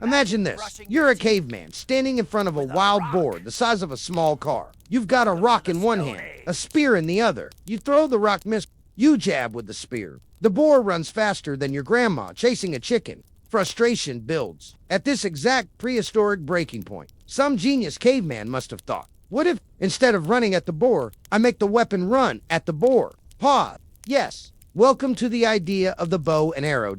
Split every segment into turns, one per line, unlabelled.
Imagine this. You're a caveman standing in front of a wild boar the size of a small car. You've got a rock in one hand, a spear in the other. You throw the rock, miss. You jab with the spear. The boar runs faster than your grandma chasing a chicken. Frustration builds. At this exact prehistoric breaking point, some genius caveman must have thought, what if, instead of running at the boar, I make the weapon run at the boar? Pause. Yes. Welcome to the idea of the bow and arrow.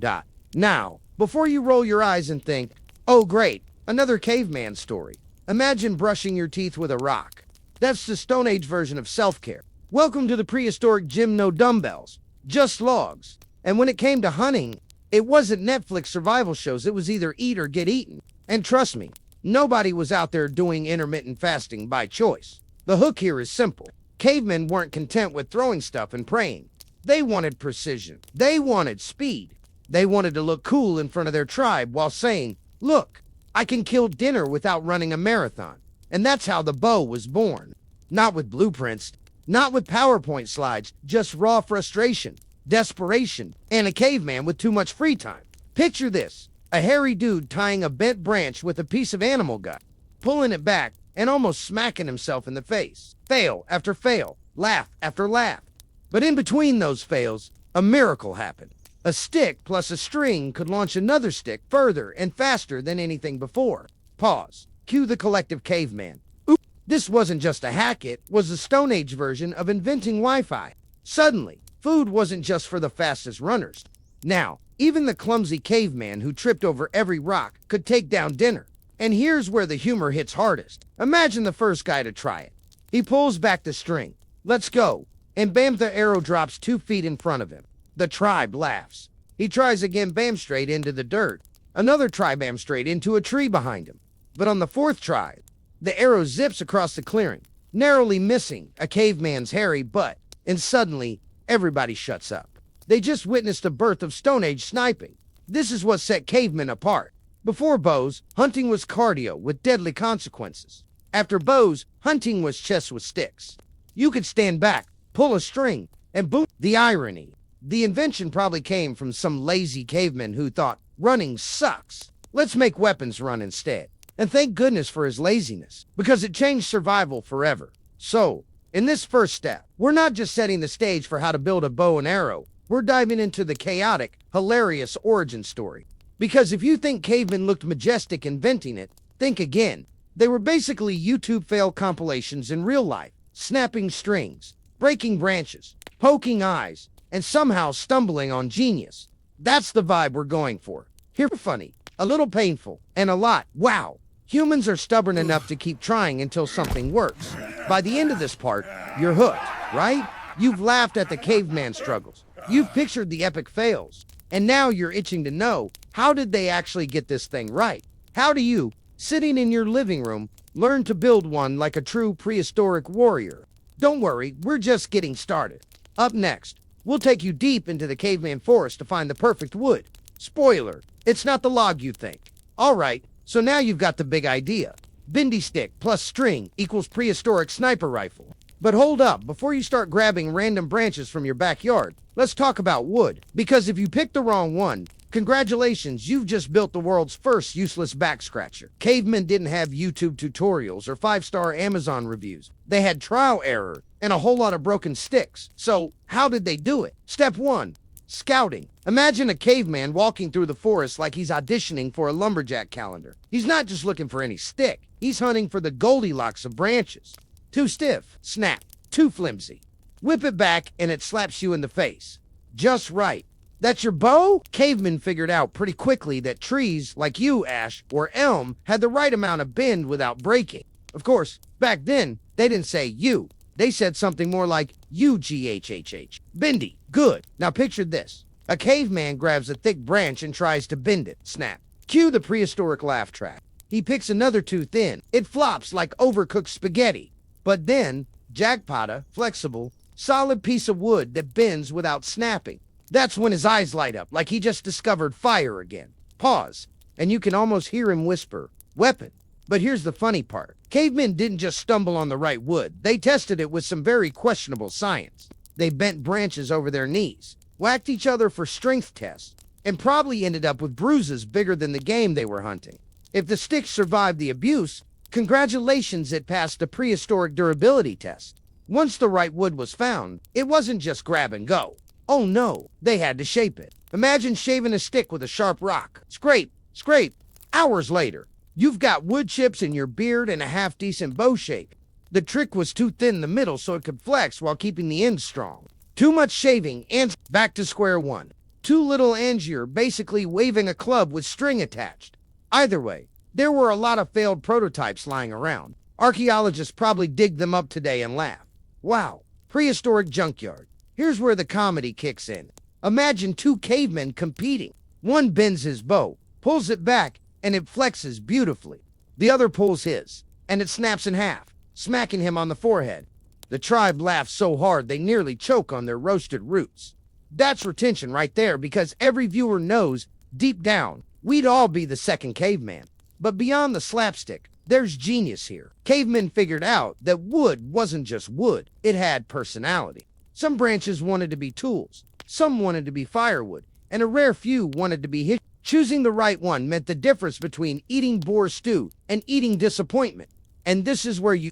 Now, before you roll your eyes and think, oh great, another caveman story, imagine brushing your teeth with a rock. That's the Stone Age version of self-care. Welcome to the prehistoric gym, no dumbbells, just logs. And when it came to hunting, it wasn't Netflix survival shows, it was either eat or get eaten. And trust me, nobody was out there doing intermittent fasting by choice. The hook here is simple. Cavemen weren't content with throwing stuff and praying. They wanted precision. They wanted speed. They wanted to look cool in front of their tribe while saying, look, I can kill dinner without running a marathon. And that's how the bow was born. Not with blueprints, not with PowerPoint slides, just raw frustration, desperation, and a caveman with too much free time. Picture this, a hairy dude tying a bent branch with a piece of animal gut, pulling it back and almost smacking himself in the face. Fail after fail, laugh after laugh. But in between those fails, a miracle happened. A stick plus a string could launch another stick further and faster than anything before. Pause. Cue the collective caveman. Oops. This wasn't just a hack, it was the Stone Age version of inventing Wi-Fi. Suddenly, food wasn't just for the fastest runners. Now, even the clumsy caveman who tripped over every rock could take down dinner. And here's where the humor hits hardest. Imagine the first guy to try it. He pulls back the string. Let's go. And bam, the arrow drops 2 feet in front of him. The tribe laughs. He tries again, bam, straight into the dirt. Another try, bam, straight into a tree behind him. But on the 4th try, the arrow zips across the clearing, narrowly missing a caveman's hairy butt. And suddenly, everybody shuts up. They just witnessed the birth of Stone Age sniping. This is what set cavemen apart. Before bows, hunting was cardio with deadly consequences. After bows, hunting was chess with sticks. You could stand back, pull a string, and boom. The irony. The invention probably came from some lazy caveman who thought, running sucks. Let's make weapons run instead. And thank goodness for his laziness, because it changed survival forever. So, in this first step, we're not just setting the stage for how to build a bow and arrow. We're diving into the chaotic, hilarious origin story. Because if you think cavemen looked majestic inventing it, think again. They were basically YouTube fail compilations in real life, snapping strings, breaking branches, poking eyes, and somehow stumbling on genius. That's the vibe we're going for. Here, funny, a little painful, and a lot, wow. Humans are stubborn enough to keep trying until something works. By the end of this part, you're hooked, right? You've laughed at the caveman struggles. You've pictured the epic fails. And now you're itching to know, how did they actually get this thing right? How do you, sitting in your living room, learn to build one like a true prehistoric warrior? Don't worry, we're just getting started. Up next, we'll take you deep into the caveman forest to find the perfect wood. Spoiler, it's not the log you think. Alright, so now you've got the big idea. Bendy stick plus string equals prehistoric sniper rifle. But hold up, before you start grabbing random branches from your backyard, let's talk about wood. Because if you picked the wrong one, congratulations, you've just built the world's first useless back scratcher. Cavemen didn't have YouTube tutorials or 5-star Amazon reviews. They had trial error and a whole lot of broken sticks. So, how did they do it? Step 1. Scouting. Imagine a caveman walking through the forest like he's auditioning for a lumberjack calendar. He's not just looking for any stick. He's hunting for the Goldilocks of branches. Too stiff, snap. Too flimsy. Whip it back and it slaps you in the face. Just right. That's your bow? Cavemen figured out pretty quickly that trees like you, Ash, or elm had the right amount of bend without breaking. Of course, back then, they didn't say you. They said something more like UGHHH. Bendy. Good. Now picture this. A caveman grabs a thick branch and tries to bend it. Snap. Cue the prehistoric laugh track. He picks another too thin. It flops like overcooked spaghetti. But then, jackpotta, flexible, solid piece of wood that bends without snapping. That's when his eyes light up, like he just discovered fire again. Pause, and you can almost hear him whisper, weapon. But here's the funny part. Cavemen didn't just stumble on the right wood. They tested it with some very questionable science. They bent branches over their knees, whacked each other for strength tests, and probably ended up with bruises bigger than the game they were hunting. If the stick survived the abuse, congratulations, it passed the prehistoric durability test. Once the right wood was found, it wasn't just grab and go. Oh no, they had to shape it. Imagine shaving a stick with a sharp rock. Scrape, scrape. Hours later, you've got wood chips in your beard and a half-decent bow shape. The trick was too thin in the middle so it could flex while keeping the ends strong. Too much shaving and back to square one. Too little and you're basically waving a club with string attached. Either way, there were a lot of failed prototypes lying around. Archaeologists probably dig them up today and laugh. Wow, prehistoric junkyard. Here's where the comedy kicks in. Imagine two cavemen competing. One bends his bow, pulls it back, and it flexes beautifully. The other pulls his, and it snaps in half, smacking him on the forehead. The tribe laughs so hard they nearly choke on their roasted roots. That's retention right there, because every viewer knows, deep down, we'd all be the second caveman. But beyond the slapstick, there's genius here. Cavemen figured out that wood wasn't just wood, it had personality. Some branches wanted to be tools, some wanted to be firewood, and a rare few wanted to be hit. Choosing the right one meant the difference between eating boar stew and eating disappointment. And this is where you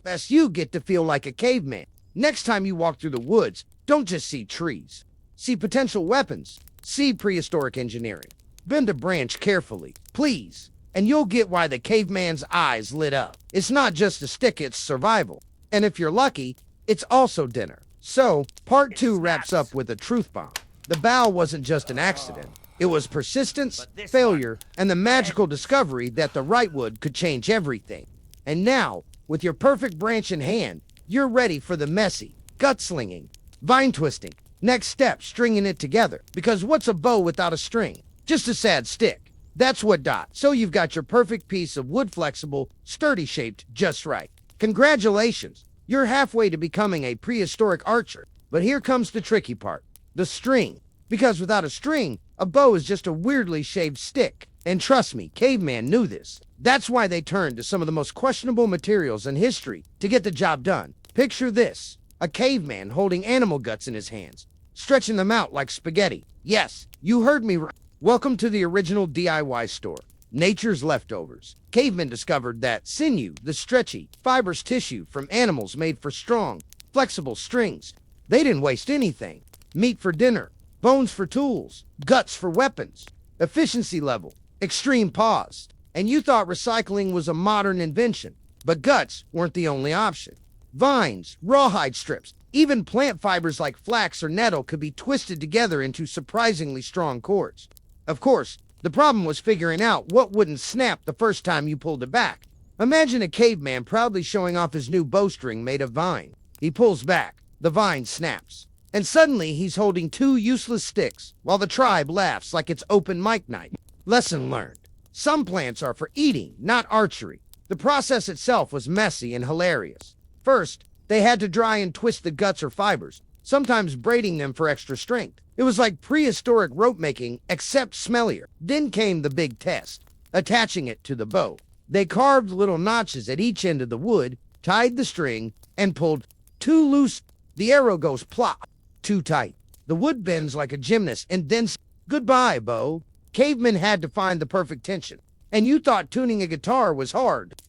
get to feel like a caveman. Next time you walk through the woods, don't just see trees. See potential weapons. See prehistoric engineering. Bend a branch carefully, please, and you'll get why the caveman's eyes lit up. It's not just a stick, it's survival. And if you're lucky, it's also dinner. So, part 2 wraps up with a truth bomb. The bow wasn't just an accident. It was persistence, failure, and the magical discovery that the right wood could change everything. And now, with your perfect branch in hand, you're ready for the messy, gut-slinging, vine-twisting, next step, stringing it together. Because what's a bow without a string? Just a sad stick. That's what dot. So you've got your perfect piece of wood, flexible, sturdy, shaped just right. Congratulations. You're halfway to becoming a prehistoric archer. But here comes the tricky part. The string. Because without a string, a bow is just a weirdly shaped stick. And trust me, caveman knew this. That's why they turned to some of the most questionable materials in history to get the job done. Picture this. A caveman holding animal guts in his hands, stretching them out like spaghetti. Yes, you heard me right. Welcome to the original DIY store, Nature's Leftovers. Cavemen discovered that sinew, the stretchy, fibrous tissue from animals made for strong, flexible strings. They didn't waste anything. Meat for dinner, bones for tools, guts for weapons. Efficiency level, extreme pause. And you thought recycling was a modern invention, but guts weren't the only option. Vines, rawhide strips, even plant fibers like flax or nettle could be twisted together into surprisingly strong cords. Of course, the problem was figuring out what wouldn't snap the first time you pulled it back. Imagine a caveman proudly showing off his new bowstring made of vine. He pulls back, the vine snaps, and suddenly he's holding two useless sticks while the tribe laughs like it's open mic night. Lesson learned. Some plants are for eating, not archery. The process itself was messy and hilarious. First, they had to dry and twist the guts or fibers, sometimes braiding them for extra strength. It was like prehistoric rope making, except smellier. Then came the big test, attaching it to the bow. They carved little notches at each end of the wood, tied the string, and pulled. Too loose, the arrow goes plop. Too tight, the wood bends like a gymnast, and then goodbye, bow. Cavemen had to find the perfect tension. And you thought tuning a guitar was hard.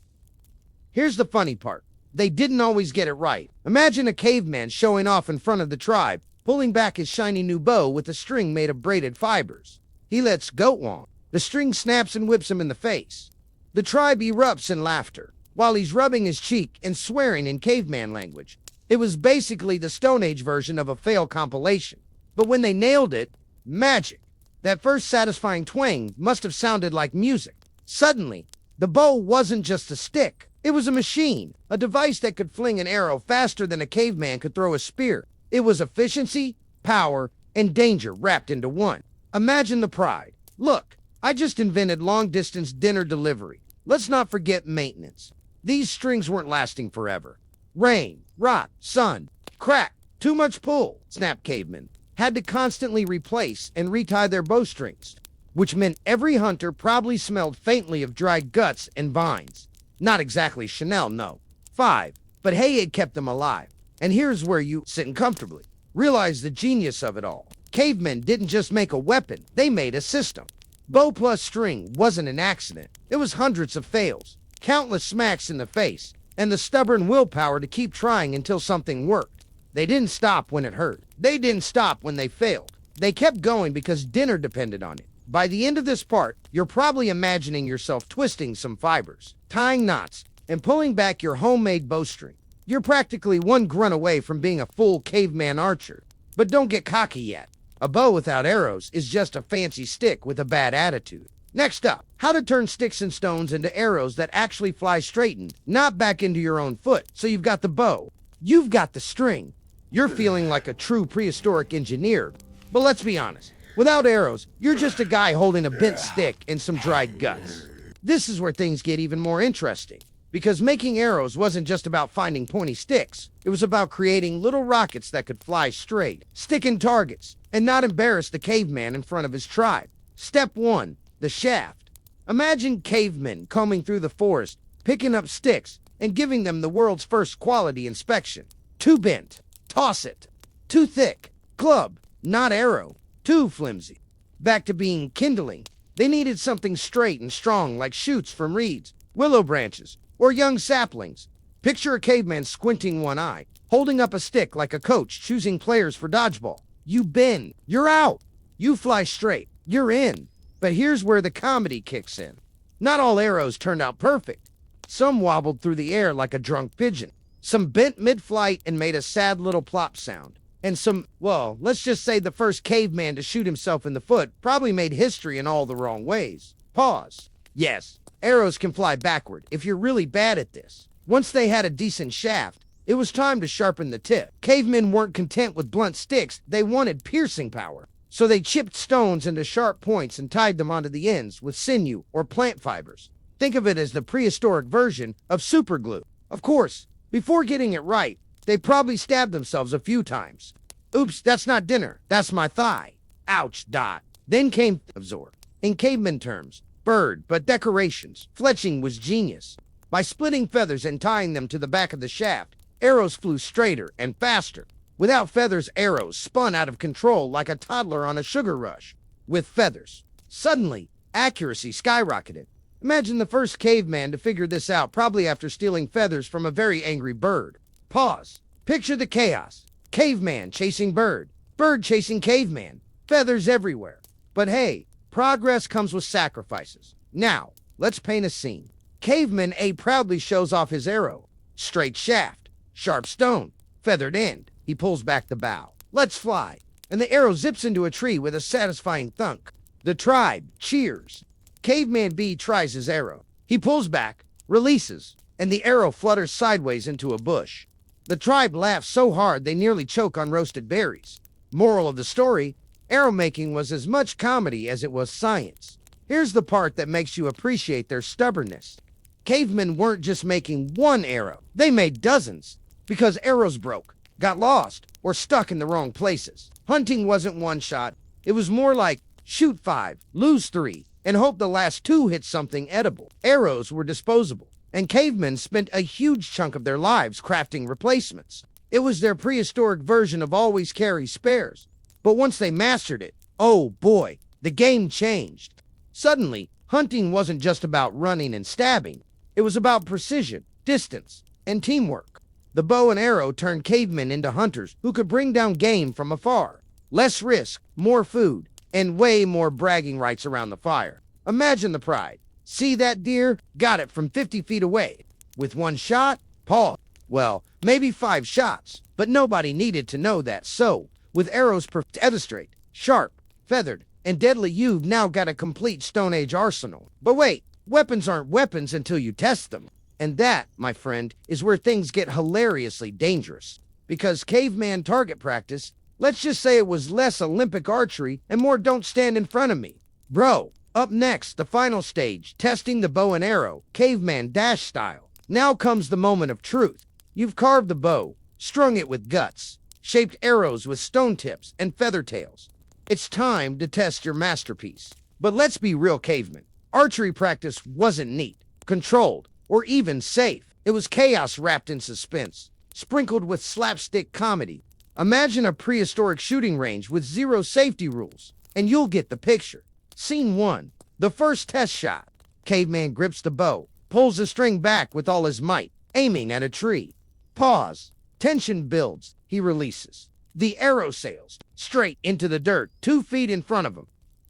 Here's the funny part. They didn't always get it right. Imagine a caveman showing off in front of the tribe, pulling back his shiny new bow with a string made of braided fibers. He lets go on. The string snaps and whips him in the face. The tribe erupts in laughter, while he's rubbing his cheek and swearing in caveman language. It was basically the Stone Age version of a failed compilation. But when they nailed it, magic. That first satisfying twang must have sounded like music. Suddenly, the bow wasn't just a stick. It was a machine, a device that could fling an arrow faster than a caveman could throw a spear. It was efficiency, power, and danger wrapped into one. Imagine the pride. Look, I just invented long-distance dinner delivery. Let's not forget maintenance. These strings weren't lasting forever. Rain, rot, sun, crack, too much pull, snapped cavemen. Had to constantly replace and retie their bowstrings, which meant every hunter probably smelled faintly of dried guts and vines. Not exactly Chanel, no. 5. But hey, it kept them alive. And here's where you, sitting comfortably, realize the genius of it all. Cavemen didn't just make a weapon, they made a system. Bow plus string wasn't an accident. It was hundreds of fails, countless smacks in the face, and the stubborn willpower to keep trying until something worked. They didn't stop when it hurt. They didn't stop when they failed. They kept going because dinner depended on it. By the end of this part, you're probably imagining yourself twisting some fibers, tying knots, and pulling back your homemade bowstring. You're practically one grunt away from being a full caveman archer. But don't get cocky yet. A bow without arrows is just a fancy stick with a bad attitude. Next up, how to turn sticks and stones into arrows that actually fly straightened, not back into your own foot. So you've got the bow, you've got the string. You're feeling like a true prehistoric engineer. But let's be honest, without arrows, you're just a guy holding a bent stick and some dried guts. This is where things get even more interesting. Because making arrows wasn't just about finding pointy sticks. It was about creating little rockets that could fly straight, stick in targets, and not embarrass the caveman in front of his tribe. Step 1. The shaft. Imagine cavemen combing through the forest, picking up sticks, and giving them the world's first quality inspection. Too bent. Toss it. Too thick. Club. Not arrow. Too flimsy. Back to being kindling. They needed something straight and strong like shoots from reeds, willow branches, or young saplings. Picture a caveman squinting one eye, holding up a stick like a coach choosing players for dodgeball. You bend, you're out. You fly straight, you're in. But here's where the comedy kicks in. Not all arrows turned out perfect. Some wobbled through the air like a drunk pigeon. Some bent mid-flight and made a sad little plop sound. And some, well, let's just say the first caveman to shoot himself in the foot probably made history in all the wrong ways. Pause. Yes, arrows can fly backward if you're really bad at this. Once they had a decent shaft, it was time to sharpen the tip. Cavemen weren't content with blunt sticks, they wanted piercing power. So they chipped stones into sharp points and tied them onto the ends with sinew or plant fibers. Think of it as the prehistoric version of superglue. Of course, before getting it right, they probably stabbed themselves a few times. Oops, that's not dinner, that's my thigh. Ouch, dot. Then came absorb. In caveman terms, bird, but decorations. Fletching was genius. By splitting feathers and tying them to the back of the shaft, arrows flew straighter and faster. Without feathers, arrows spun out of control like a toddler on a sugar rush. With feathers, suddenly, accuracy skyrocketed. Imagine the first caveman to figure this out, probably after stealing feathers from a very angry bird. Pause. Picture the chaos. Caveman chasing bird. Bird chasing caveman. Feathers everywhere. But hey, progress comes with sacrifices. Now, let's paint a scene. Caveman A proudly shows off his arrow. Straight shaft. Sharp stone. Feathered end. He pulls back the bow. Let's fly. And the arrow zips into a tree with a satisfying thunk. The tribe cheers. Caveman B tries his arrow. He pulls back, releases, and the arrow flutters sideways into a bush. The tribe laughs so hard they nearly choke on roasted berries. Moral of the story, arrow making was as much comedy as it was science. Here's the part that makes you appreciate their stubbornness. Cavemen weren't just making one arrow. They made dozens. Because arrows broke, got lost, or stuck in the wrong places. Hunting wasn't one shot. It was more like shoot 5, lose 3, and hope the last 2 hit something edible. Arrows were disposable, and cavemen spent a huge chunk of their lives crafting replacements. It was their prehistoric version of always carry spares. But once they mastered it, oh boy, the game changed. Suddenly, hunting wasn't just about running and stabbing. It was about precision, distance, and teamwork. The bow and arrow turned cavemen into hunters who could bring down game from afar. Less risk, more food, and way more bragging rights around the fire. Imagine the pride. See that deer? Got it from 50 feet away. With one shot? Pause. Well, maybe 5 shots, but nobody needed to know that. So, with arrows straight, sharp, feathered, and deadly, you've now got a complete Stone Age arsenal. But wait, weapons aren't weapons until you test them. And that, my friend, is where things get hilariously dangerous. Because caveman target practice, let's just say it was less Olympic archery and more don't stand in front of me. Bro, up next, the final stage, testing the bow and arrow, caveman dash style. Now comes the moment of truth. You've carved the bow, strung it with guts, shaped arrows with stone tips and feather tails. It's time to test your masterpiece. But let's be real, cavemen. Archery practice wasn't neat, controlled, or even safe. It was chaos wrapped in suspense, sprinkled with slapstick comedy. Imagine a prehistoric shooting range with zero safety rules, and you'll get the picture. Scene 1. The first test shot. Caveman grips the bow, pulls the string back with all his might, aiming at a tree. Pause. Tension builds. He releases. The arrow sails straight into the dirt, 2 feet in front of him.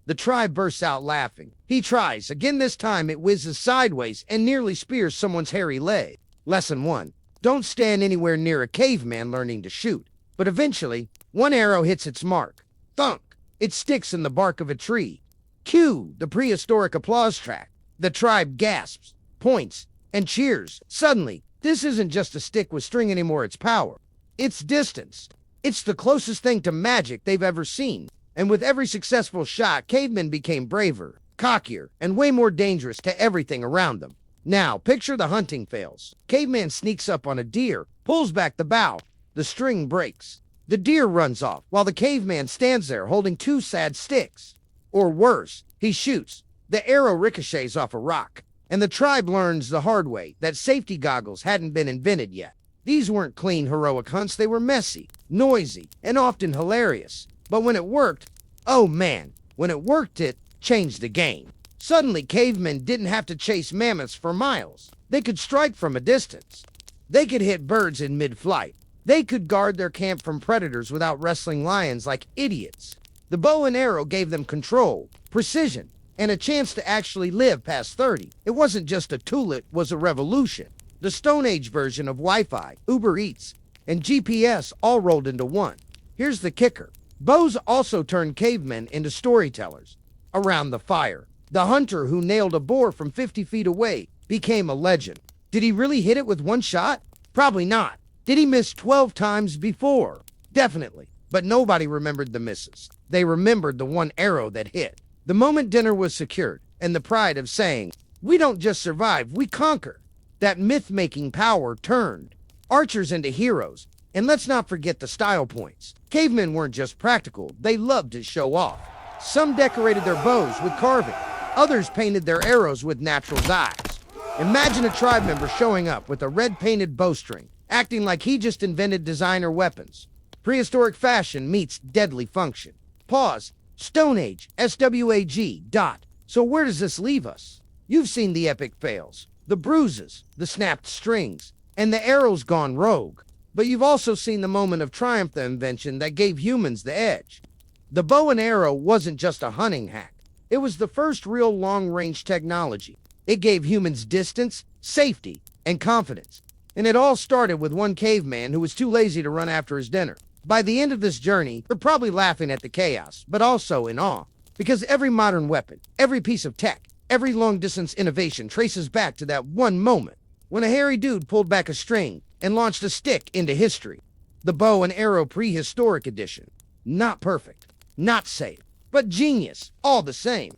The tribe bursts out laughing. He tries. Again, this time it whizzes sideways and nearly spears someone's hairy leg. Lesson 1. Don't stand anywhere near a caveman learning to shoot. But eventually, one arrow hits its mark. Thunk! It sticks in the bark of a tree. Cue the prehistoric applause track. The tribe gasps, points, and cheers. Suddenly, this isn't just a stick with string anymore, it's power. It's distance. It's the closest thing to magic they've ever seen. And with every successful shot, cavemen became braver, cockier, and way more dangerous to everything around them. Now, picture the hunting fails. Caveman sneaks up on a deer, pulls back the bow. The string breaks. The deer runs off, while the caveman stands there holding 2 sad sticks. Or worse, he shoots. The arrow ricochets off a rock. And the tribe learns the hard way that safety goggles hadn't been invented yet. These weren't clean, heroic hunts. They were messy, noisy, and often hilarious. But when it worked, oh man, when it worked, it changed the game. Suddenly, cavemen didn't have to chase mammoths for miles. They could strike from a distance. They could hit birds in mid-flight. They could guard their camp from predators without wrestling lions like idiots. The bow and arrow gave them control, precision, and a chance to actually live past 30. It wasn't just a tool, it was a revolution. The Stone Age version of Wi-Fi, Uber Eats, and GPS all rolled into one. Here's the kicker. Bows also turned cavemen into storytellers. Around the fire, the hunter who nailed a boar from 50 feet away became a legend. Did he really hit it with one shot? Probably not. Did he miss 12 times before? Definitely. But nobody remembered the misses. They remembered the one arrow that hit. The moment dinner was secured, and the pride of saying, "We don't just survive, we conquer." That myth-making power turned archers into heroes. And let's not forget the style points. Cavemen weren't just practical, they loved to show off. Some decorated their bows with carving. Others painted their arrows with natural dyes. Imagine a tribe member showing up with a red-painted bowstring, acting like he just invented designer weapons. Prehistoric fashion meets deadly function. Pause. Stone Age, SWAG. So where does this leave us? You've seen the epic fails, the bruises, the snapped strings, and the arrows gone rogue. But you've also seen the moment of triumph, the invention that gave humans the edge. The bow and arrow wasn't just a hunting hack. It was the first real long-range technology. It gave humans distance, safety, and confidence. And it all started with one caveman who was too lazy to run after his dinner. By the end of this journey, you're probably laughing at the chaos, but also in awe. Because every modern weapon, every piece of tech, every long-distance innovation traces back to that one moment when a hairy dude pulled back a string and launched a stick into history. The bow and arrow prehistoric edition. Not perfect, not safe, but genius, all the same.